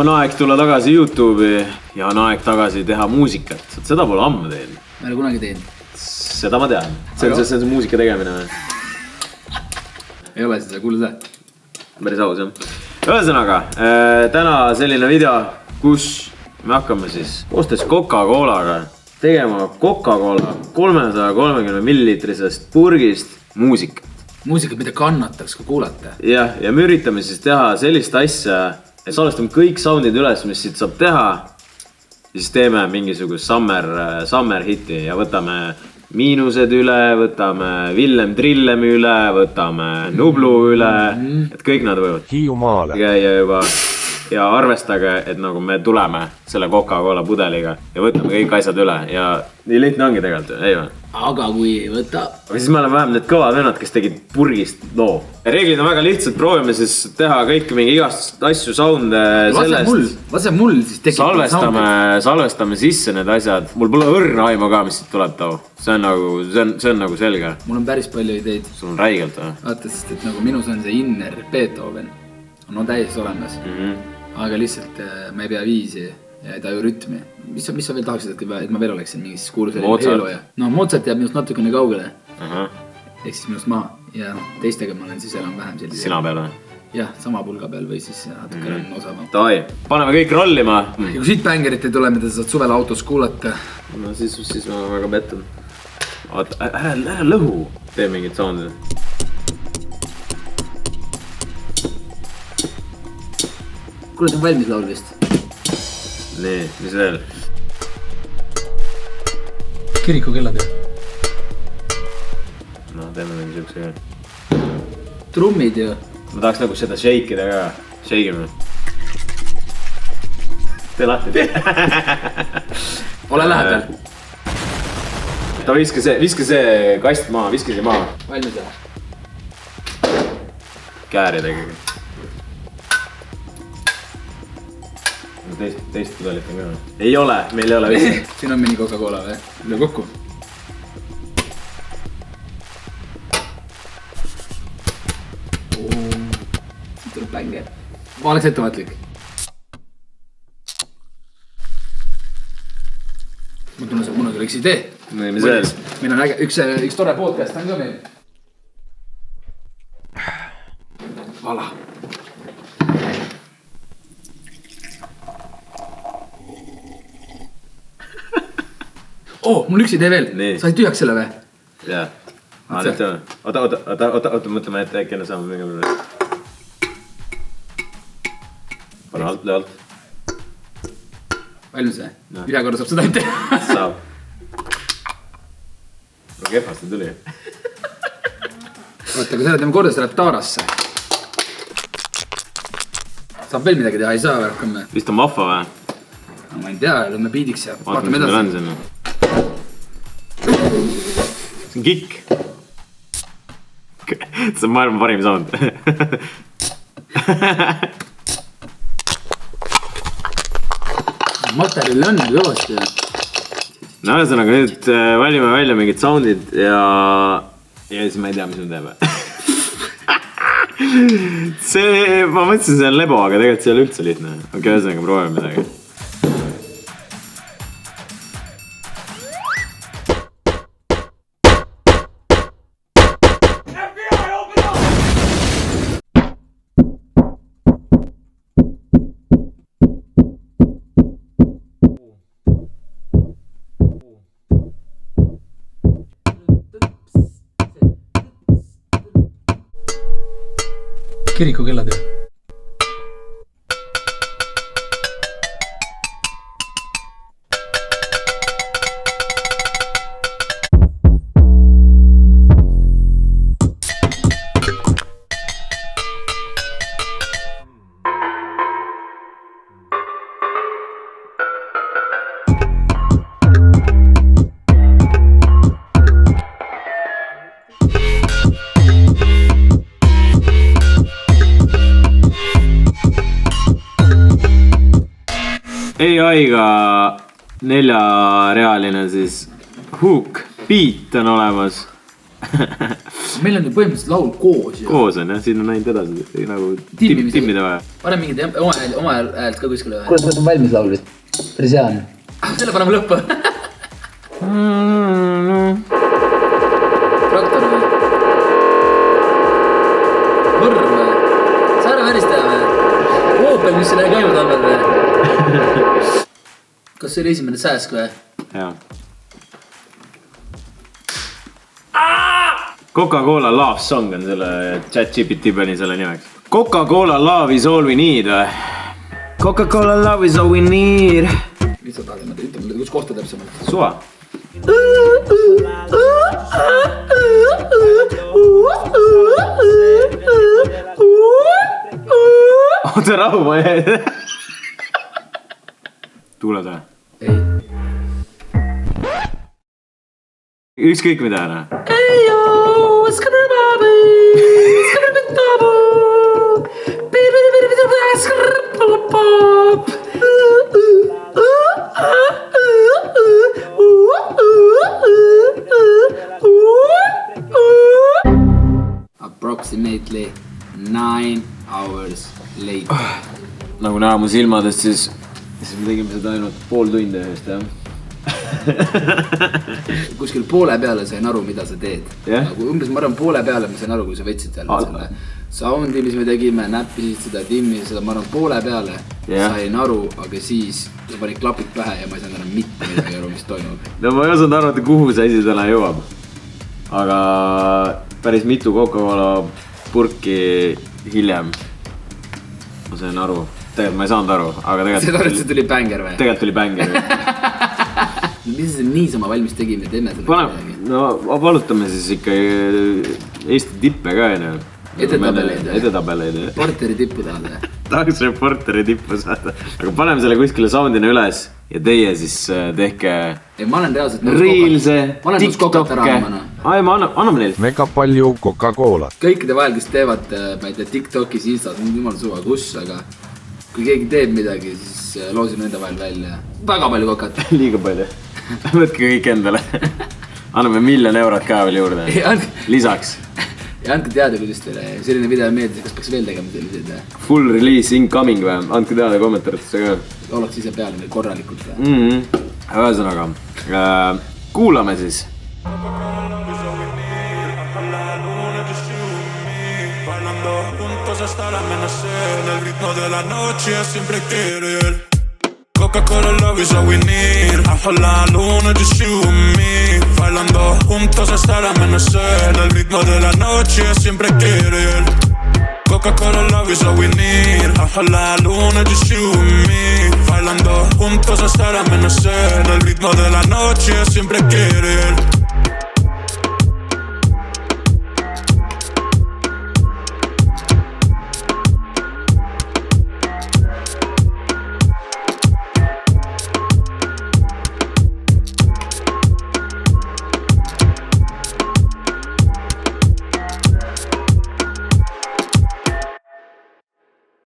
on aeg tulla tagasi YouTube'i ja on aeg tagasi teha muusikat. Seda pole ammu teinud. Ma ei ole kunagi teinud. Seda ma tean. See on see muusika tegemine või? Ei ole seda, kuule seda. Päris aus, jah. Ühesõnaga, täna selline video, kus me hakkame siis koostes Coca-Colaga tegema Coca-Cola 330 millilitrisest purgist muusikat. Muusikat, mida kannataks ka kuulata. Ja me üritame siis teha sellist asja, et salvestame kõik soundid üles, mis siit saab teha. Siis teeme mingisugust summer hiti ja võtame Miinused üle, võtame Villem Trillemi üle, võtame Nublu üle, et kõik nad võivad Hiiumaale käia juba. Ja arvestage, et nagu me tuleme selle Coca-Cola pudeliga ja võtame kõik asjad üle ja nii lihtne ongi tegelikult, ei või? Aga kui ei võta... Aga siis me oleme vähem need kõvad vennad, kes tegid purgist loo. Reeglid on väga lihtsad, proovime siis teha kõiki mingi igast asju sound sellest. Lase mul siis tekib salvestame sisse need asjad. Mul pole õrna aimu ka, mis siit tuleb tau. See on nagu selge. Mul on päris palju ideid. Sul on räigelt või? Vaata, sest et nagu minus on see inner Beethoven. On täiesti olemas. Aga lihtsalt ma ei pea viisi ja ei taju rütmi. Mis sa veel tahaksid, et ma veel oleksin mingis kuulus helooja? No Mozart jääb minust natukene kaugele. Ehk siis minust maa. Ja teistega ma olen siis enam vähem sellise. Sina peal või? Jah, sama pulga peal või siis natukene on osama. Davai, paneme kõik rollima. Ja kui siit bängerit ei tule, mida sa saad suvel autos kuulata. No siis ma väga petun. Ära lõhu. Tee mingid soundid. Kuule, on valmis laul vist. Nii, mis veel? Kiriku kellatöö. No, teeme mingi siukse ka. Trummid ju. Ma tahaks nagu seda shake'ida ka. Shake'ime. Tee lahti. Ole lähedal. Ta viska see kast maa, viska see maa. Valmis jah. Kääri tegegi. Teist pudelit on ka. Ei ole, meil ei ole vist. Siin on mini Coca-Cola või? Üle kokku. Siit tuleb bänge. Ma oleks ettevaatlik. Ma tunnen, see kunagi oleks idee. Nii, mis veel? Meil on üks tore podcast on ka meil. Vala. Mul üks idee veel. Sa ei tühjaks selle või? Jaa. Oota, mõtleme, et äkki enne saame mingi mõne. Pane alt, löö alt. Valmis või? Üle korda saab seda ette. Saab. Kehvasti tuli. Oota, kui selle teeme korda, see läheb taarasse. Saab veel midagi teha, ei saa rohkem. Vist on vahva või? No ma ei tea, lõime biidiks ja vaatame edasi. See on kikk. See on maailma parim sound. Materjali on kõvasti. No ühesõnaga nüüd valime välja mingid soundid ja siis ma ei tea, mis me teeme. Ma mõtlesin, see on lebo, aga tegelikult see ei ole üldse lihtne. Okei, ühesõnaga proovime midagi. Kiriku kellatöö. AI-ga 4-realine siis hook, beat on olemas Meil on ju põhimõtteliselt laul koos ju. Koos on jah, siin on ainult edasi nagu timmida vaja. Pane mingid oma häält ka kuskile. Kuidas on valmis laul vist? Päris hea on. Selle paneme lõppu. Traktor või? Võrr või? Saare väristaja või? Opel, mis selle käinud on veel või? Kas see oli esimene sääsk või? Jaa. Coca-Cola Love Song on selle ChatGPT pani selle nimeks. Coca-Cola Love is all we need või? Coca-Cola Love is all we need. Mis sa tahad, ütleme, kus kohta täpsemalt? Suva. Oota rahu, ma jäi. Tuuled või? Ei. Ükskõik mida ära. Approximately 9 hours later. Nagu näha mu silmadest, siis me tegime seda ainult pool tundi eest, jah. Kuskil poole peale sain aru, mida sa teed. Yeah. Umbes ma arvan poole peale ma sain aru, kui sa võtsid selle soundi, mis me tegime, näppisid seda, timmisid seda, ma arvan poole peale sain aru, aga siis sa panid klapid pähe ja ma ei saanud enam mitte midagi aru, mis toimub. No ma ei osanud arvata, kuhu see asi täna jõuab. Aga päris mitu Coca-Cola purki hiljem ma sain aru. Tegelikult ma ei saanud aru, aga tegelikult... Seda arvati, see tuli bänger või? Tegelikult tuli bänger. Mis see niisama valmis tegime, teeme selle midagi? No valutame siis ikka Eesti tippe ka, enne. Edetabeleid. Reporteri tippu tahad või? Tahaks reporteri tippu saada. Aga paneme selle kuskile soundina üles ja teie siis tehke... Ei, ma olen reaalselt... Reelse, TikTokke. Ai, ma anname neil. Mega palju Coca-Cola. Kõikide vahel, kes teevad, ma ei tea, TikTokis, Instas, jumal suva kus, aga kui keegi teeb midagi, siis loosime enda vahel välja. Väga palju kokat. Liiga palju. Võtke kõik endale. Anname €1 000 000 ka veel juurde. Lisaks. Ja andke teada, kuidas teile selline video meeldis, kas peaks veel tegema selliseid või? Full release incoming või? Andke teada kommentaaritesse ka. Oleks ise peale meil korralikult või? Ühesõnaga, kuulame siis. Coca-Cola love is all we need. Bajo la luna, just you and me. Bailando juntos hasta el amanecer. El ritmo de la noche siempre quiere ir. Coca-Cola love is all we need. Bajo la luna, just you and me. Bailando juntos hasta el amanecer. El ritmo de la noche siempre quiere ir.